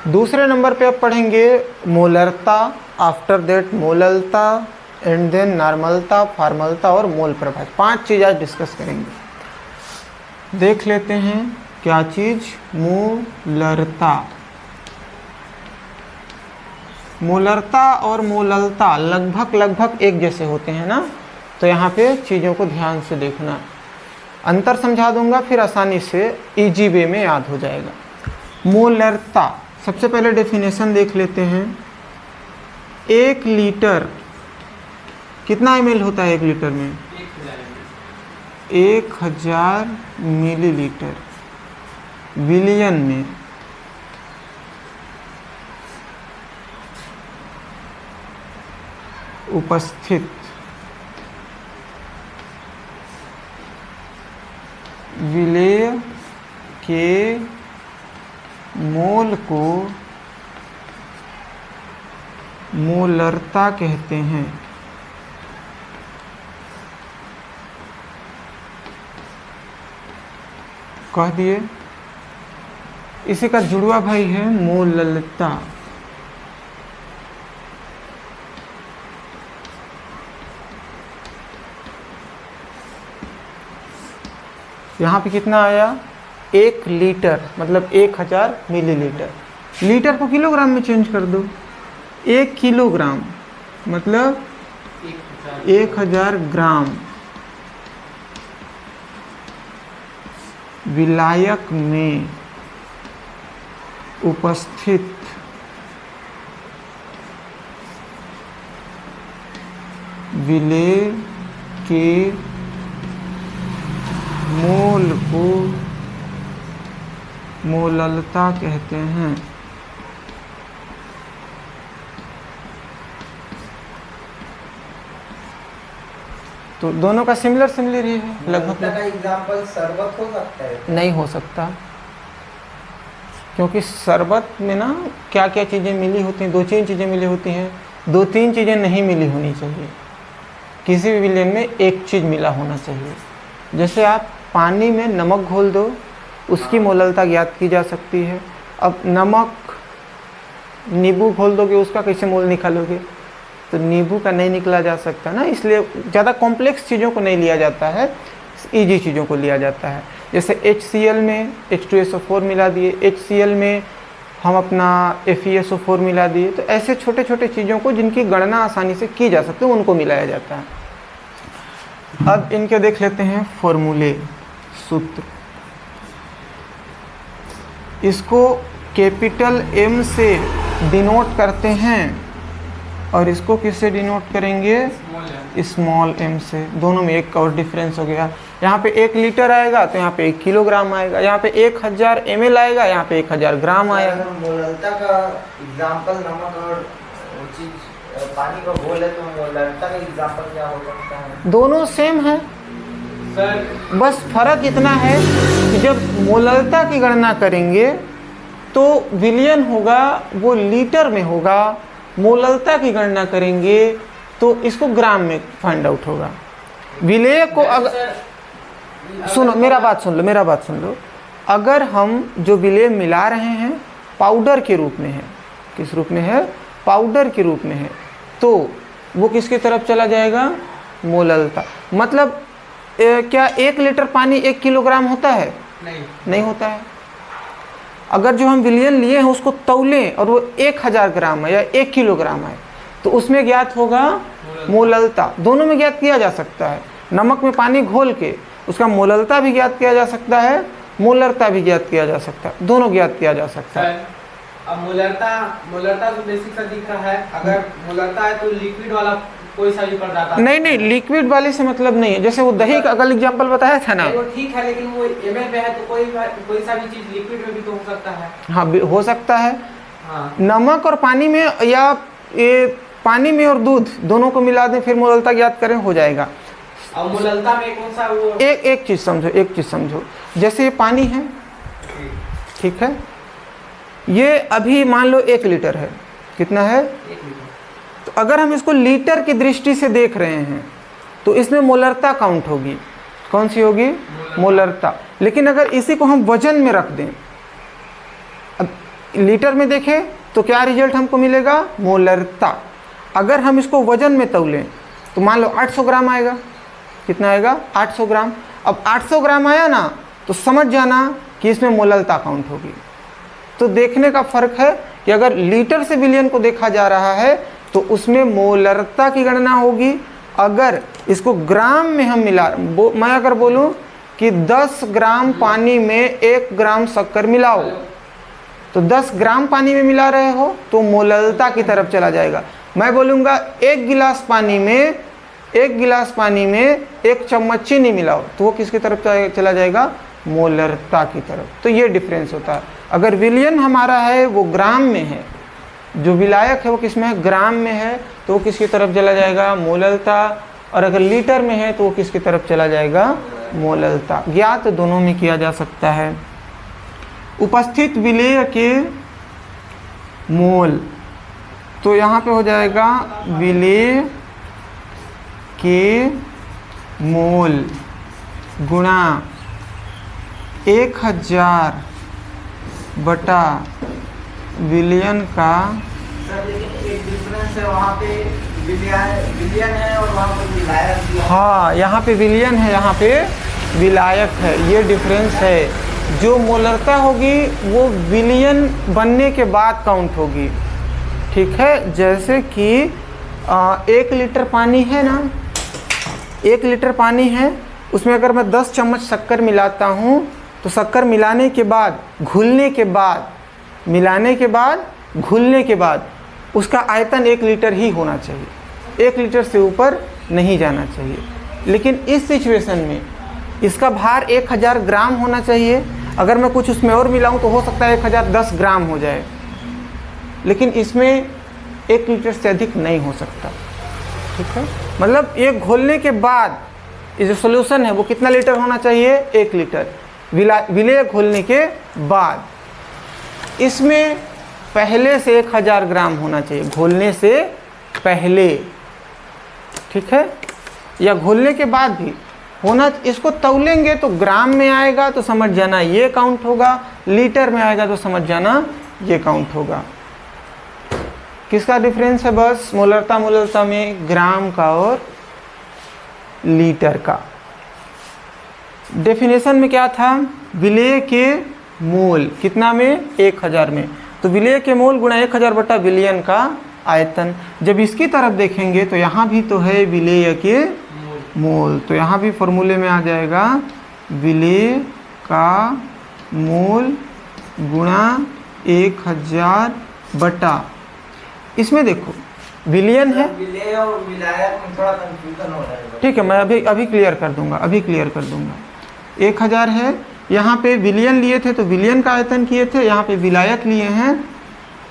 दूसरे नंबर पे अब पढ़ेंगे मोलरता, आफ्टर दैट मोललता एंड देन नॉर्मलता, फॉर्मलता और मोल प्रभाव। 5 चीज़ आज डिस्कस करेंगे। देख लेते हैं क्या चीज़। मोलरता, मोलरता और मोललता लगभग एक जैसे होते हैं ना, तो यहाँ पे चीज़ों को ध्यान से देखना। अंतर समझा दूंगा, फिर आसानी से इजी वे में याद हो जाएगा। मोलरता, सबसे पहले डेफिनेशन देख लेते हैं। 1 लीटर कितना ml होता है? 1 लीटर में 1000 मिलीलीटर। बिलियन में उपस्थित विलेय के मोल को मोलरता कहते हैं। कह दिए। इसी का जुड़वा भाई है मोललता। यहाँ पे कितना आया? 1 लीटर मतलब 1000 मिलीलीटर। लीटर को किलोग्राम में चेंज कर दो। 1 किलोग्राम मतलब 1000 ग्राम विलायक में उपस्थित विलेय के मोल को मोललता कहते हैं। तो दोनों का सिमिलर ही है लगभग। का एग्जांपल शरबत हो सकता है? नहीं हो सकता, क्योंकि शरबत में ना क्या क्या चीज़ें मिली होती हैं? 2-3 चीज़ें मिली होती हैं। 2-3 चीज़ें नहीं मिली होनी चाहिए। किसी भी विलेन में एक चीज़ मिला होना चाहिए। जैसे आप पानी में नमक घोल दो, उसकी मोललता ज्ञात की जा सकती है। अब नमक नींबू घोल दोगे, उसका कैसे मोल निकालोगे? तो नींबू का नहीं निकला जा सकता ना, इसलिए ज़्यादा कॉम्प्लेक्स चीज़ों को नहीं लिया जाता है, इजी चीज़ों को लिया जाता है। जैसे HCl में H2SO4 मिला दिए, HCl में हम अपना FeSO4 मिला दिए। तो ऐसे छोटे छोटे चीज़ों को जिनकी गणना आसानी से की जा सकती है उनको मिलाया जाता है। अब इनके देख लेते हैं फॉर्मूले, सूत्र। इसको कैपिटल M से डिनोट करते हैं और इसको किससे डिनोट करेंगे? स्मॉल m से। दोनों में एक और डिफरेंस हो गया। यहाँ पे 1 लीटर आएगा तो यहाँ पे 1 किलोग्राम आएगा। यहाँ पे 1000 ml आएगा, यहाँ पे 1000 ग्राम आएगा। मोललता का एग्जांपल नमक और वो चीज पानी का घोल है, तो मोललता का एग्जांपल क्या हो सकता है? दोनों सेम है सर, बस फर्क इतना है कि जब मोललता की गणना करेंगे तो विलियन होगा वो लीटर में होगा, मोललता की गणना करेंगे तो इसको ग्राम में फाइंड आउट होगा। विलेय को अगर सुनो, मेरा बात सुन लो। अगर हम जो विलेय मिला रहे हैं पाउडर के रूप में है, किस रूप में है? पाउडर के रूप में है, तो वो किसकी तरफ चला जाएगा? मोललता। मतलब क्या 1 लीटर पानी 1 किलोग्राम होता है? नहीं होता है। अगर जो हम विलियन लिए हैं उसको तौलें और वो 1000 ग्राम है या 1 किलोग्राम है, तो उसमें ज्ञात होगा मोललता। दोनों में ज्ञात किया जा सकता है। नमक में पानी घोल के उसका मोललता भी ज्ञात किया जा सकता है, मोलरता भी ज्ञात किया जा सकता है। दोनों ज्ञात किया जा सकता है। अब मोलरता तो बेसिक सा दिख रहा है। अगर मोलरता है तो लिक्विड वाला कोई सा भी पदार्थ? नहीं, लिक्विड वाले से मतलब नहीं है। जैसे वो दही का अगल एग्जांपल बताया था ना, वो ठीक है, लेकिन वो ml में है तो कोई सा भी चीज लिक्विड में भी तो हो सकता है। हाँ हो सकता है। हाँ। नमक और पानी में, या ये पानी में और दूध दोनों को मिला दें फिर मोललता ज्ञात करें, हो जाएगा। और मोललता में कौन सा वो? एक चीज समझो। जैसे ये पानी है, ठीक है, ये अभी मान लो 1 लीटर है। कितना है? 1 लीटर। तो अगर हम इसको लीटर की दृष्टि से देख रहे हैं तो इसमें मोलरता काउंट होगी। कौन सी होगी? मोलरता। लेकिन अगर इसी को हम वजन में रख दें, लीटर में देखें तो क्या रिजल्ट हमको मिलेगा, मोलरता। अगर हम इसको वजन में तौलें तो मान लो 800 ग्राम आएगा। कितना आएगा, 800 ग्राम। अब 800 ग्राम आया ना तो समझ जाना कि इसमें मोलरता काउंट होगी। तो देखने का फर्क है कि अगर लीटर से बिलियन को देखा जा रहा है तो उसमें मोलरता की गणना होगी। अगर इसको ग्राम में हम मैं अगर बोलूं कि 10 ग्राम पानी में 1 ग्राम शक्कर मिलाओ, तो 10 ग्राम पानी में मिला रहे हो तो मोलरता की तरफ चला जाएगा। मैं बोलूँगा 1 गिलास पानी में 1 चम्मच चीनी मिलाओ, तो वो किसकी तरफ चला जाएगा, मोलरता की तरफ। तो ये डिफरेंस होता है। अगर विलियन हमारा है वो ग्राम में है, जो विलायक है वो किस में है, ग्राम में है, तो वो किसकी तरफ चला जाएगा, मोलरता। और अगर लीटर में है तो वो किसकी तरफ चला जाएगा, मोलरता। ज्ञात दोनों में किया जा सकता है। उपस्थित विलेय के मोल, तो यहाँ पे हो जाएगा विलेय के मोल गुणा 1000 बटा विलियन का। सर लेकिन एक डिफरेंस है, वहाँ पे विलियन है और वहाँ पे विलायक है। हाँ, यहाँ पे विलियन है, यहाँ पे विलायक है, ये डिफरेंस है। जो मोलरता होगी वो विलियन बनने के बाद काउंट होगी। ठीक है, जैसे कि 1 लीटर पानी है ना, 1 लीटर पानी है, उसमें अगर मैं 10 चम्मच शक्कर मिलाता हूँ तो शक्कर मिलाने के बाद घुलने के बाद उसका आयतन 1 लीटर ही होना चाहिए, 1 लीटर से ऊपर नहीं जाना चाहिए। लेकिन इस सिचुएशन में इसका भार 1000 ग्राम होना चाहिए। अगर मैं कुछ उसमें और मिलाऊं तो हो सकता है 1010 ग्राम हो जाए, लेकिन इसमें 1 लीटर से अधिक नहीं हो सकता। ठीक है, मतलब ये घोलने के बाद ये जो सोल्यूशन है वो कितना लीटर होना चाहिए, 1 लीटर। विलेय घोलने के बाद इसमें पहले से 1000 ग्राम होना चाहिए, घोलने से पहले। ठीक है, या घोलने के बाद भी होना। इसको तौलेंगे तो ग्राम में आएगा तो समझ जाना ये काउंट होगा, लीटर में आएगा तो समझ जाना ये काउंट होगा। किसका डिफरेंस है, बस मोलरता में ग्राम का और लीटर का। डेफिनेशन में क्या था, विलेय के मोल कितना में, 1000 में, तो विलेय के मोल गुणा 1000 बटा विलियन का आयतन। जब इसकी तरफ देखेंगे तो यहाँ भी तो है विलेय के मोल, तो यहाँ भी फॉर्मूले में आ जाएगा विलेय का मोल गुणा 1000 बटा, इसमें देखो विलियन है, विलेय और विलायक में थोड़ा कंफ्यूजन हो रहा है। ठीक है, मैं अभी क्लियर कर दूंगा। 1000 है, यहाँ पे विलियन लिए थे तो विलियन का आयतन किए थे, यहाँ पे विलायक लिए हैं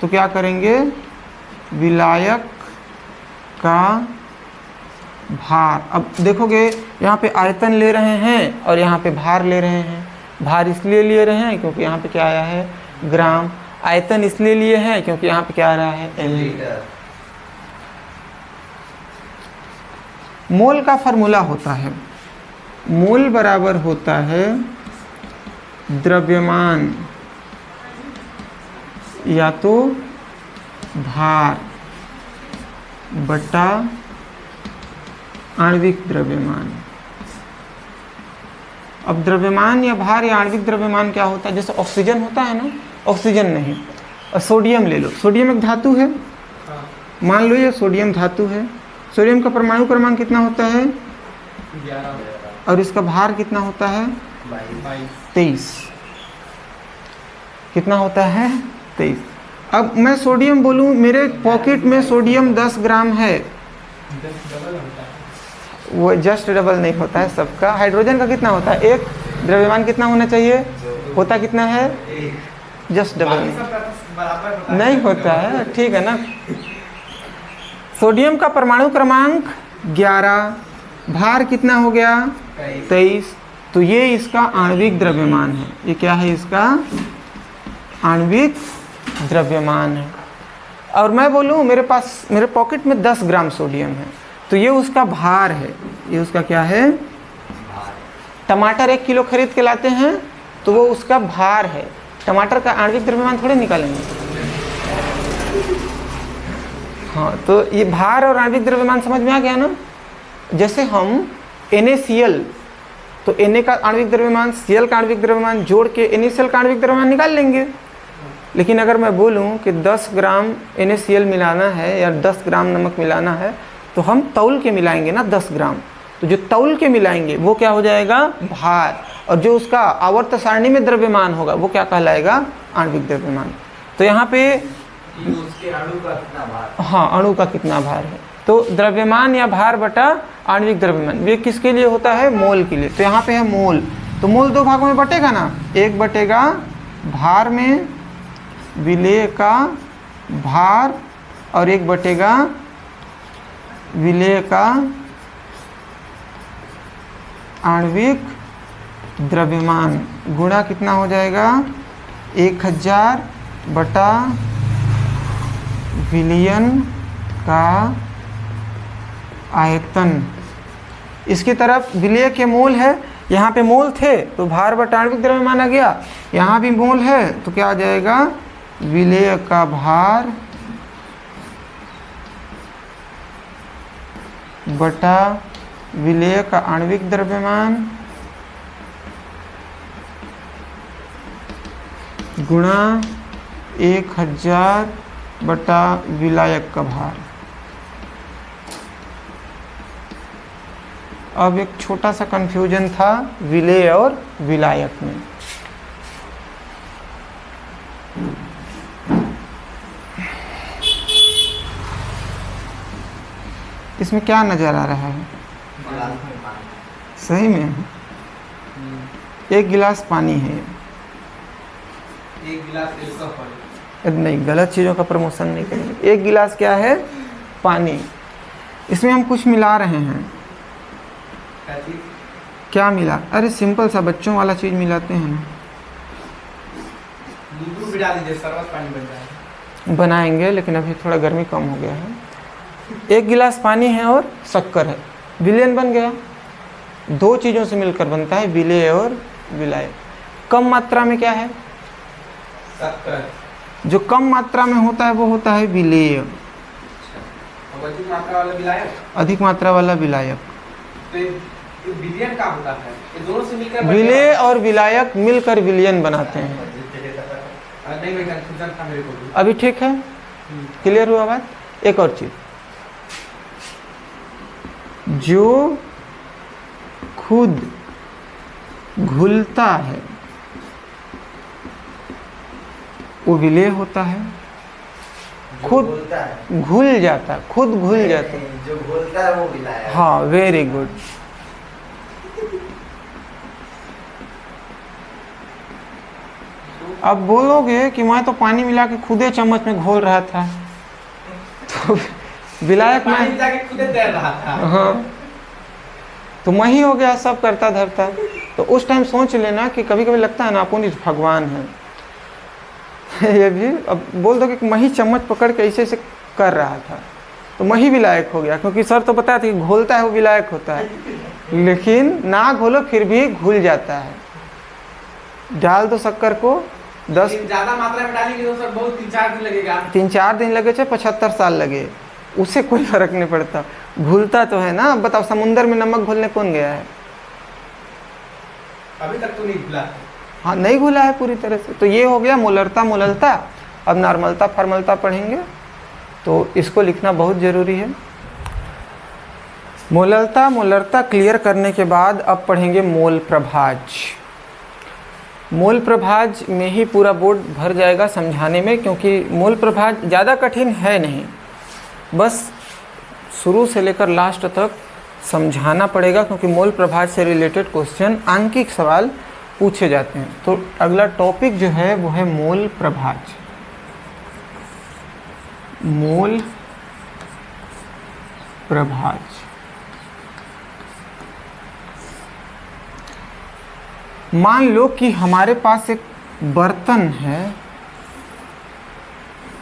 तो क्या करेंगे, विलायक का भार। अब देखोगे यहाँ पे आयतन ले रहे हैं और यहाँ पे भार ले रहे हैं। भार इसलिए ले रहे हैं क्योंकि यहाँ पे क्या आया है, ग्राम। आयतन इसलिए लिए हैं क्योंकि यहाँ पे क्या आ रहा है, लीटर। मोल का फार्मूला होता है, मोल बराबर होता है द्रव्यमान या तो भार बटा आणविक द्रव्यमान। अब द्रव्यमान या भार या आणविक द्रव्यमान क्या होता है, जैसे ऑक्सीजन होता है ना, ऑक्सीजन नहीं, और सोडियम ले लो, सोडियम एक धातु है, मान लो ये सोडियम धातु है। सोडियम का परमाणु क्रमांक कितना होता है, 11, और इसका भार कितना होता है, 23। कितना होता है, 23। अब मैं सोडियम बोलूँ, मेरे पॉकेट में सोडियम 10 ग्राम है, वो जस्ट डबल नहीं होता है सबका। हाइड्रोजन का कितना होता है, 1। द्रव्यमान कितना होना चाहिए, होता कितना है, जस्ट डबल नहीं होता है। ठीक है ना, सोडियम का परमाणु क्रमांक 11, भार कितना हो गया, 23, तो ये इसका आणविक द्रव्यमान है। ये क्या है, इसका आणविक द्रव्यमान है। और मैं बोलूँ मेरे पॉकेट में 10 ग्राम सोडियम है, तो ये उसका भार है। ये उसका क्या है, टमाटर 1 किलो खरीद के लाते हैं तो वो उसका भार है। टमाटर का आणविक द्रव्यमान थोड़े निकालेंगे। हाँ, तो ये भार और आणविक द्रव्यमान समझ में आ गया ना। जैसे हम NaCl, तो Na का आणविक द्रव्यमान, Cl का आणविक द्रव्यमान जोड़ के NaCl का आणविक द्रव्यमान निकाल लेंगे। लेकिन अगर मैं बोलूं कि 10 ग्राम NaCl मिलाना है या 10 ग्राम नमक मिलाना है, तो हम तौल के मिलाएंगे ना 10 ग्राम। तो जो तौल के मिलाएंगे वो क्या हो जाएगा, भार, और जो उसका आवर्त सारणी में द्रव्यमान होगा वो क्या कहलाएगा, आणविक द्रव्यमान। तो यहाँ पे उसके अणु का कितना भार, हाँ, अणु का कितना भार है। तो द्रव्यमान या भार बटा आणविक द्रव्यमान, ये किसके लिए होता है, मोल के लिए। तो यहाँ पे है मोल, तो मोल दो भागों में बटेगा ना, एक बटेगा भार में, विलेय का भार, और एक बटेगा विलेय का आणविक द्रव्यमान, गुणा कितना हो जाएगा, 1000 बटा विलयन का आयतन। इसकी तरफ विलेय के मोल है, यहाँ पे मोल थे तो भार बटा आणविक द्रव्यमान आ गया, यहाँ भी मोल है तो क्या आ जाएगा, विलेय का भार बटा विलेय का आणविक द्रव्यमान गुणा 1000 बटा विलायक का भार। अब एक छोटा सा कंफ्यूजन था विलेय और विलायक में। इसमें क्या नज़र आ रहा है, सही में 1 गिलास पानी है, 1 गिलास तेल का पानी, नहीं गलत चीज़ों का प्रमोशन नहीं करेंगे। 1 गिलास क्या है, पानी, इसमें हम कुछ मिला रहे हैं, क्या मिला, अरे सिंपल सा बच्चों वाला चीज़ मिलाते हैं ना, दूध भी डाल दीजिए, शरबत पानी बन जाएगा। बनाएंगे, लेकिन अभी थोड़ा गर्मी कम हो गया है। 1 गिलास पानी है और शक्कर है, विलयन बन गया। 2 चीज़ों से मिलकर बनता है विलेय और विलायक। कम मात्रा में क्या है, शक्कर, जो कम मात्रा में होता है वो होता है विलेय, और अधिक मात्रा वाला विलायक, अधिक मात्रा वाला विलायक। तो ये विलयन का होता है, ये दोनों से मिलकर विलेय और विलायक मिलकर विलयन बनाते हैं। नहीं मैं कंफ्यूजन था मेरे को भी। अभी ठीक है, क्लियर हुआ बात। एक और चीज, जो खुद घुलता है वो विलेय होता है, खुद घुलता है, घुल जाता है, खुद घुल जाता है, जो घुलता है वो विलायक। हाँ वेरी गुड। अब बोलोगे कि मैं तो पानी मिला के खुदे चम्मच में घोल रहा था, तो विलायक पानी में, मिला के खुदे तैर रहा था। हाँ तो मैं ही हो गया, सब करता धरता। तो उस टाइम सोच लेना कि कभी कभी लगता है ना अपन ही भगवान है। ये भी अब बोल दो कि मैं ही चम्मच पकड़ के ऐसे ऐसे कर रहा था, तो मैं ही विलायक हो गया, क्योंकि सर तो बताया था कि घोलता है वो विलायक होता है, लेकिन ना घोलो फिर भी घुल जाता है। डाल दो शक्कर को 10 ज्यादा मात्रा में डालेंगे तो सर बहुत 3-4 दिन लगेगा। 3-4 दिन लगे चाहे 75 साल लगे, उससे कोई फर्क नहीं पड़ता, घुलता तो है ना। अब बताओ समुंदर में नमक घुलने कौन गया है, अभी तक तो नहीं घुला। हाँ नहीं घुला है पूरी तरह से। तो ये हो गया मोलरता मोललता। अब नॉर्मलता फॉर्मलता पढ़ेंगे, तो इसको लिखना बहुत ज़रूरी है। मोललता मोलरता क्लियर करने के बाद अब पढ़ेंगे मोल प्रभाज। मोल प्रभाज में ही पूरा बोर्ड भर जाएगा समझाने में, क्योंकि मोल प्रभाज ज़्यादा कठिन है नहीं, बस शुरू से लेकर लास्ट तक समझाना पड़ेगा, क्योंकि मोल प्रभाज से रिलेटेड क्वेश्चन आंकिक सवाल पूछे जाते हैं। तो अगला टॉपिक जो है वो है मोल प्रभाज। मोल प्रभाज मान लो कि हमारे पास एक बर्तन है,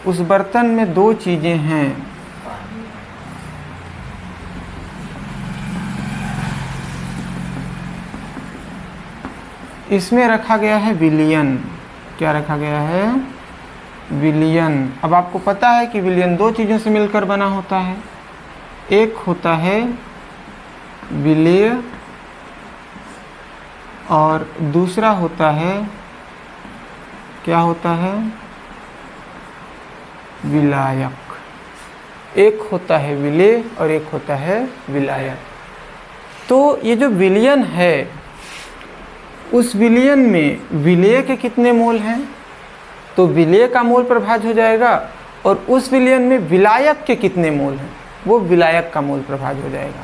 उस बर्तन में 2 चीज़ें हैं, इसमें रखा गया है विलयन क्या रखा गया है, विलयन। अब आपको पता है कि विलयन दो चीज़ों से मिलकर बना होता है, एक होता है विलेय और दूसरा होता है, क्या होता है, विलायक। एक होता है विलेय और एक होता है विलायक। तो ये जो विलयन है, उस विलयन में विलेय के कितने मोल हैं, तो विलेय का मोल प्रभाज्य हो जाएगा, और उस विलयन में विलायक के कितने मोल हैं, वो विलायक का मोल प्रभाज्य हो जाएगा।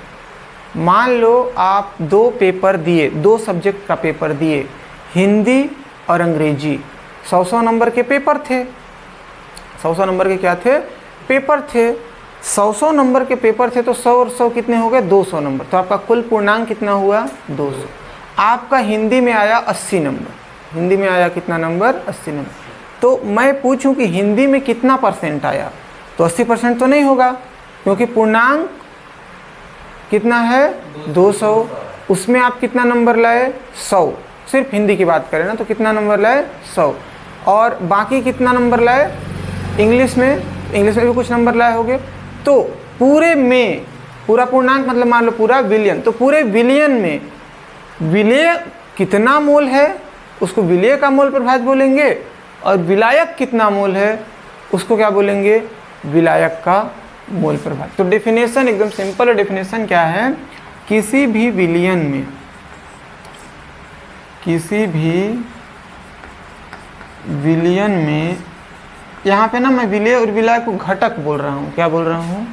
मान लो आप दो पेपर दिए, दो सब्जेक्ट का पेपर दिए, हिंदी और अंग्रेजी, 100 नंबर के पेपर थे, 100 नंबर के क्या थे, पेपर थे। 100 नंबर के पेपर थे, तो 100 और 100 कितने हो गए, 200 नंबर। तो आपका कुल पूर्णांक कितना हुआ, 200। आपका हिंदी में आया 80 नंबर, हिंदी में आया कितना नंबर, 80 नंबर। तो मैं पूछूं कि हिंदी में कितना % आया, तो 80% तो नहीं होगा, क्योंकि पूर्णांक कितना है, 200। उसमें आप कितना नंबर लाए, 100। सिर्फ हिंदी की बात करें ना, तो कितना नंबर लाए, 100। और बाकी कितना नंबर लाए, इंग्लिश में भी कुछ नंबर लाए होंगे। तो पूरे में, पूरा पूर्णांक मतलब मान लो पूरा विलियन, तो पूरे विलियन में विलेय कितना मोल है, उसको विलेय का मोल प्रभाज्य बोलेंगे, और विलायक कितना मोल है, उसको क्या बोलेंगे, विलायक का मोल प्रभाज्य। तो डेफिनेशन एकदम सिंपल, डेफिनेशन क्या है, किसी भी विलयन में, किसी भी विलयन में, यहाँ पे ना मैं विलेय और विलायक को घटक बोल रहा हूँ, क्या बोल रहा हूँ,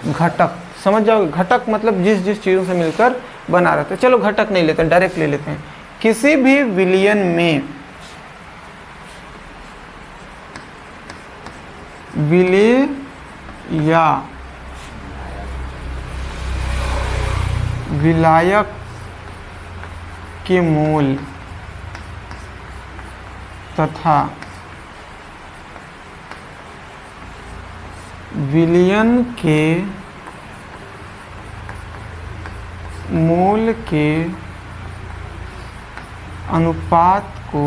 घटक। समझ जाओगे, घटक मतलब जिस चीज़ों से मिलकर बना रहता है। चलो घटक नहीं लेते, डायरेक्ट ले लेते हैं। किसी भी विलयन में विलेय या विलायक के मोल तथा विलयन के मोल के अनुपात को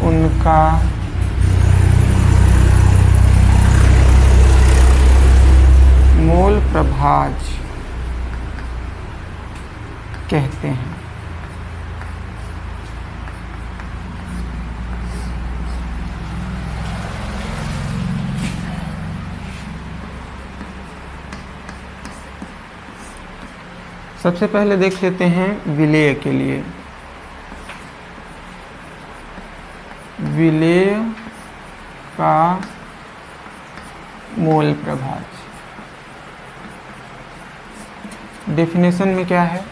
उनका मोल प्रभाज्य कहते हैं। सबसे पहले देख लेते हैं विलेय के लिए। विलेय का मोल प्रभाज्य डेफिनेशन में क्या है,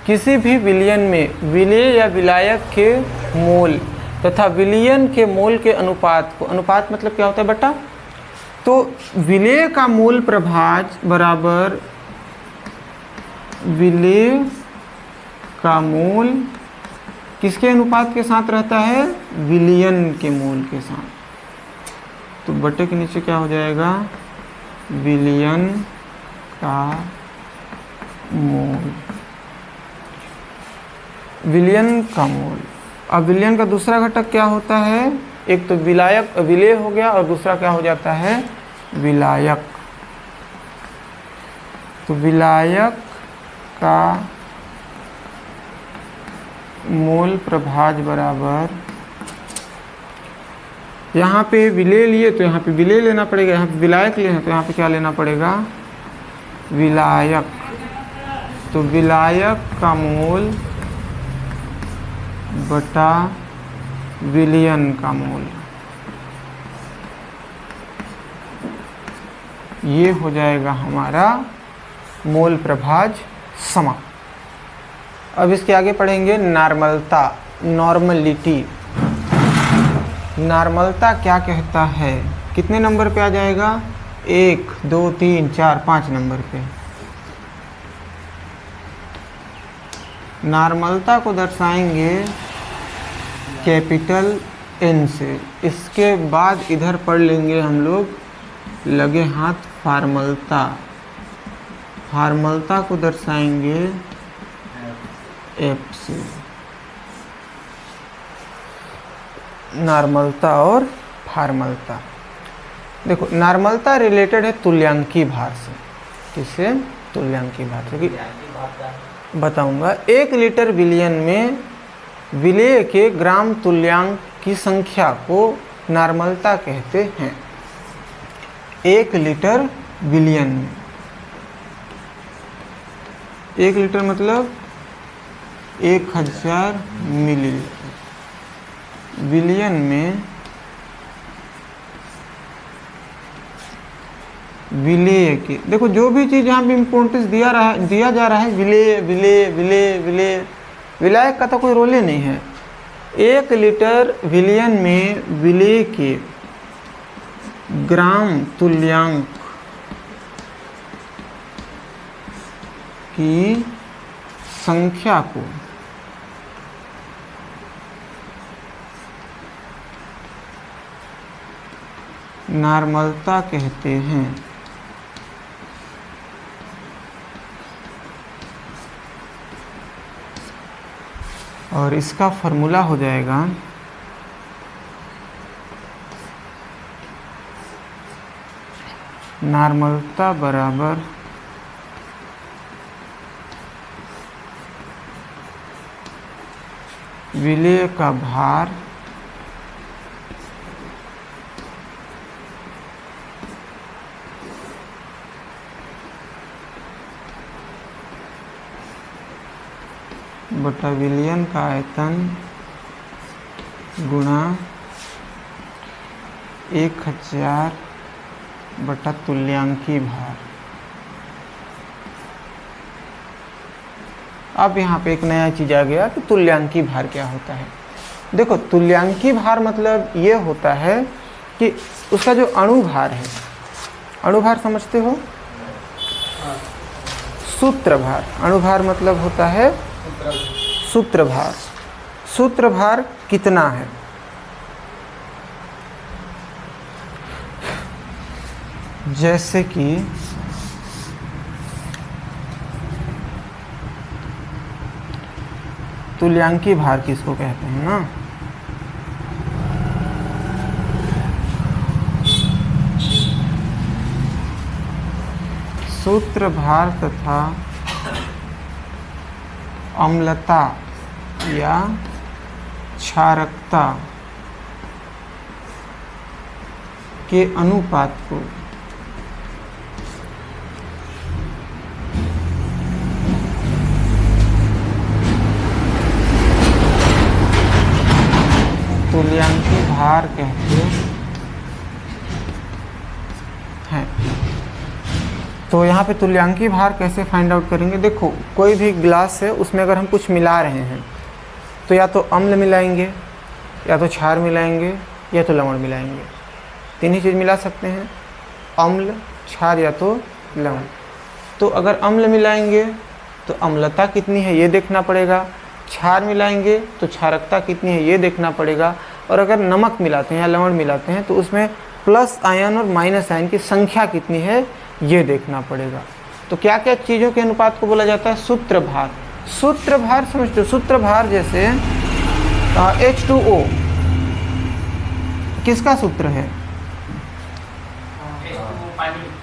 किसी भी विलयन में विलेय या विलायक के मोल तथा विलयन के मोल के अनुपात को, अनुपात मतलब क्या होता है बेटा, तो विलेय का मोल प्रभाज्य बराबर विलेय का मोल किसके अनुपात के साथ रहता है, विलयन के मोल के साथ। तो बटे के नीचे क्या हो जाएगा, विलयन का मोल, विलयन का मोल। अब विलयन का दूसरा घटक क्या होता है, एक तो विलायक, विलेय हो गया, और दूसरा क्या हो जाता है, विलायक। तो विलायक का मोल प्रभाज्य बराबर, यहाँ पे विलेय लिए तो यहाँ पे विलेय लेना पड़ेगा, यहाँ पे विलायक लिए हैं तो यहाँ पे क्या लेना पड़ेगा, विलायक। तो विलायक का मोल बटा विलयन का मोल, ये हो जाएगा हमारा मोल प्रभाज्य समाप्त। अब इसके आगे पढ़ेंगे नॉर्मलता, नॉर्मलिटी। नॉर्मलता क्या कहता है, कितने नंबर पे आ जाएगा, 1 2 3 4 5 नंबर पे। नॉर्मलता को दर्शाएंगे कैपिटल N से। इसके बाद इधर पढ़ लेंगे हम लोग लगे हाथ फॉर्मलता। फॉर्मलता को दर्शाएंगे FC। नॉर्मलता और फॉर्मलता। देखो नॉर्मलता रिलेटेड है तुल्यांकी भार से। किससे? तुल्यांकी भार से। बताऊंगा। 1 लीटर विलयन में विलेय के ग्राम तुल्यांक की संख्या को नॉर्मलता कहते हैं। 1 लीटर विलयन में, 1 लीटर मतलब 1000 मिलीलीटर। विलयन में विलेय के, देखो जो भी चीज़ यहाँ पे इम्पोर्टेंस दिया जा रहा है, विलेय विलेय विलेय विलेय, विलायक का तो कोई रोल ही नहीं है। 1 लीटर विलयन में विलेय के ग्राम तुल्यांक की संख्या को नॉर्मलता कहते हैं। और इसका फॉर्मूला हो जाएगा नॉर्मलता बराबर विलेय का भार बटा विलयन का आयतन गुणा 1000 बटा तुल्यांकी भार। अब यहाँ पे एक नया चीज़ आ गया कि तुल्यांकी भार क्या होता है। देखो तुल्यांकी भार मतलब ये होता है कि उसका जो अणुभार है, अणुभार समझते हो? सूत्रभार। अणुभार मतलब होता है सूत्रभार। सूत्रभार कितना है? जैसे कि तुल्यांकी भार किसको कहते हैं ना, सूत्रभार तथा अम्लता या क्षारकता के अनुपात को तुल्यांकी भार कहते हैं। तो यहाँ पे तुल्यांकी भार कैसे फाइंड आउट करेंगे? देखो कोई भी ग्लास है, उसमें अगर हम कुछ मिला रहे हैं तो या तो अम्ल मिलाएंगे, या तो क्षार मिलाएंगे, या तो लवण मिलाएंगे। 3 ही चीज़ मिला सकते हैं, अम्ल, क्षार या तो लवण। तो अगर अम्ल मिलाएंगे तो अम्लता कितनी है ये देखना पड़ेगा, क्षार मिलाएंगे तो क्षारकता कितनी है ये देखना पड़ेगा, और अगर नमक मिलाते हैं या लवण मिलाते हैं तो उसमें प्लस आयन और माइनस आयन की संख्या कितनी है ये देखना पड़ेगा। तो क्या क्या चीज़ों के अनुपात को बोला जाता है? सूत्रभार। सूत्रभार समझते हो? सूत्रभार जैसे H2O किसका सूत्र है?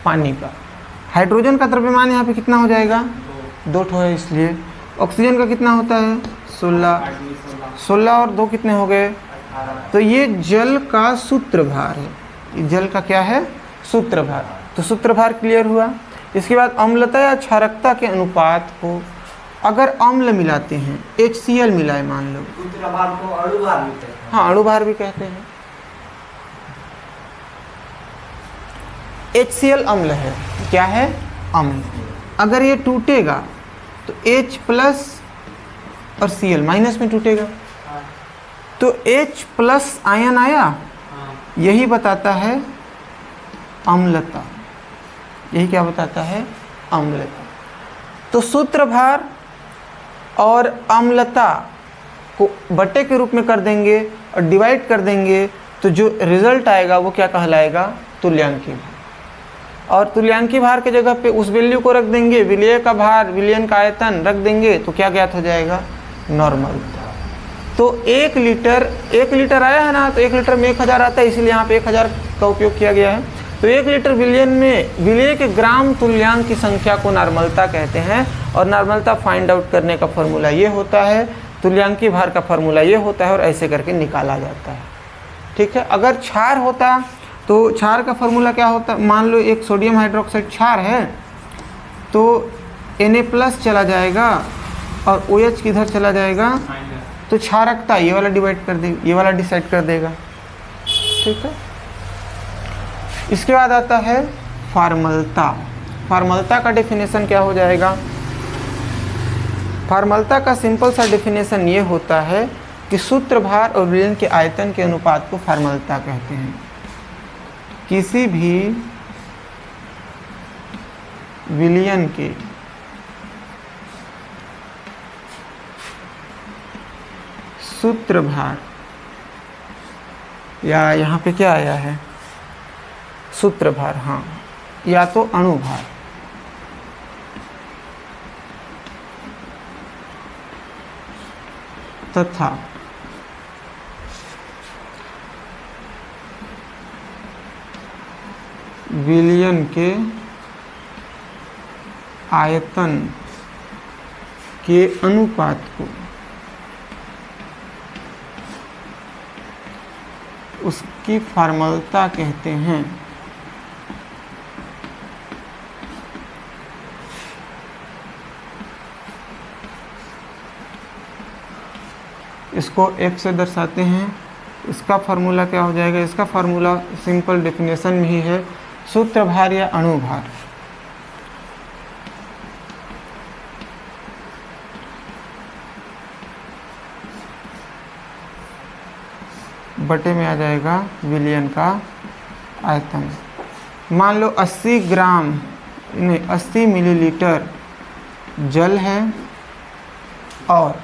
पानी का। हाइड्रोजन का द्रव्यमान यहाँ पे कितना हो जाएगा? 2 ठो है इसलिए। ऑक्सीजन का कितना होता है? 16। 16 और 2 कितने हो गए? तो ये जल का सूत्रभार है। ये जल का क्या है? सूत्रभार। तो सूत्रभार क्लियर हुआ। इसके बाद अम्लता या क्षारकता के अनुपात को अगर अम्ल मिलाते हैं, HCl मिलाए मान लो, सूत्रभार को अणुभार भी कहते हैं। हाँ अणुभार भी कहते हैं। HCl अम्ल है, क्या है? अम्ल। अगर ये टूटेगा तो H प्लस और Cl माइनस में टूटेगा, तो H प्लस आयन आया, यही बताता है अम्लता। यही क्या बताता है? अम्लता। तो सूत्रभार और अम्लता को बटे के रूप में कर देंगे और डिवाइड कर देंगे, तो जो रिजल्ट आएगा वो क्या कहलाएगा? तुल्यांकी भार। और तुल्यांकी भार के जगह पे उस वैल्यू को रख देंगे, विलेय का भार, विलयन का आयतन रख देंगे, तो क्या ज्ञात हो जाएगा? नॉर्मलता। तो 1 लीटर आया है ना, तो 1 लीटर में 1000 आता है, इसलिए यहाँ पे 1000 का उपयोग किया गया है। तो 1 लीटर विलियन में विलिय के ग्राम तुल्यांक की संख्या को नॉर्मलता कहते हैं। और नॉर्मलता फाइंड आउट करने का फॉर्मूला ये होता है, तुल्यांकी भार का फॉर्मूला ये होता है, और ऐसे करके निकाला जाता है। ठीक है। अगर क्षार होता तो क्षार का फॉर्मूला क्या होता, मान लो एक सोडियम हाइड्रोक्साइड क्षार है, तो Na+ चला जाएगा और OH किधर चला जाएगा, तो क्षारकता ये वाला डिवाइड कर देगा, ये वाला डिसाइड कर देगा। ठीक है। इसके बाद आता है फॉर्मलता। फॉर्मलता का डेफिनेशन क्या हो जाएगा? फॉर्मलता का सिंपल सा डेफिनेशन ये होता है कि सूत्रभार और विलयन के आयतन के अनुपात को फॉर्मलता कहते हैं। किसी भी विलयन के सूत्रभार, या यहाँ पे क्या आया है, सूत्रभार, हाँ, या तो अणुभार, तथा विलयन के आयतन के अनुपात को उसकी फॉर्मलता कहते हैं। इसको F से दर्शाते हैं। इसका फार्मूला क्या हो जाएगा? इसका फार्मूला सिंपल डेफिनेशन में ही है, सूत्रभार या अणुभार बटे में आ जाएगा विलयन का आयतन। मान लो 80 ग्राम नहीं 80 मिलीलीटर जल है और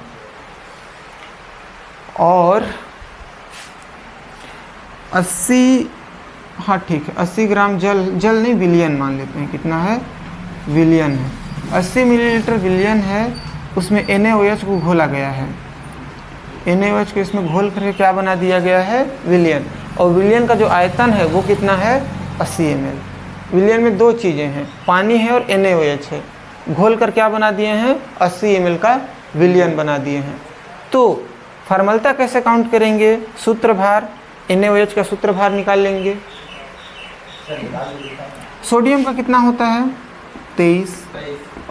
80, हाँ ठीक है, 80 ग्राम जल नहीं विलयन मान लेते हैं, कितना है, विलयन है, 80 मिलीलीटर विलयन है, उसमें NaOH को घोला गया है। NaOH को इसमें घोल करके क्या बना दिया गया है, विलयन। और विलयन का जो आयतन है वो कितना है, 80 ml। विलयन में दो चीज़ें हैं, पानी है और NaOH है, घोल कर क्या बना दिए हैं, 80 ml का विलयन बना दिए हैं। तो फॉर्मलता कैसे काउंट करेंगे, सूत्रभार, NaOH का सूत्रभार निकाल लेंगे। सोडियम का कितना होता है, 23,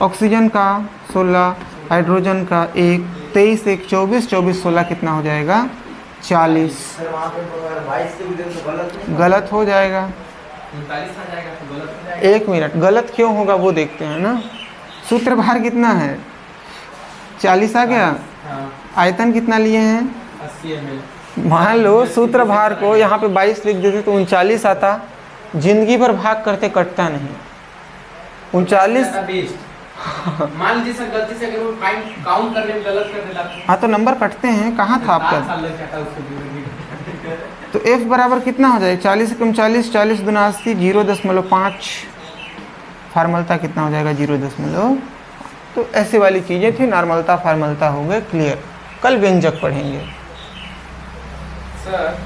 ऑक्सीजन का 16, हाइड्रोजन का 1, 23 1 24, 24 16 कितना हो जाएगा, 40। गलत हो जाएगा, 1 मिनट, गलत क्यों होगा वो देखते हैं ना। सूत्रभार कितना है, 40 आ गया, आयतन कितना लिए हैं, 80 ml। मान लो सूत्रभार को यहाँ पे 22 लिख देते तो 39 आता, जिंदगी भर भाग करते कटता नहीं, 39। मान लीजिए सर गलती से अगर वो काउंट करने में गलत कर देता, हाँ तो नंबर कटते हैं, कहाँ था आपका, तो F बराबर कितना हो जाएगा, 40 कम 40, 40 दूना 80, 0.5, फार्मलता कितना हो जाएगा, 0.। तो ऐसी वाली चीज़ें थी, नॉर्मलता फार्मलता हो गए क्लियर। कल व्यंजक पढ़ेंगे सर।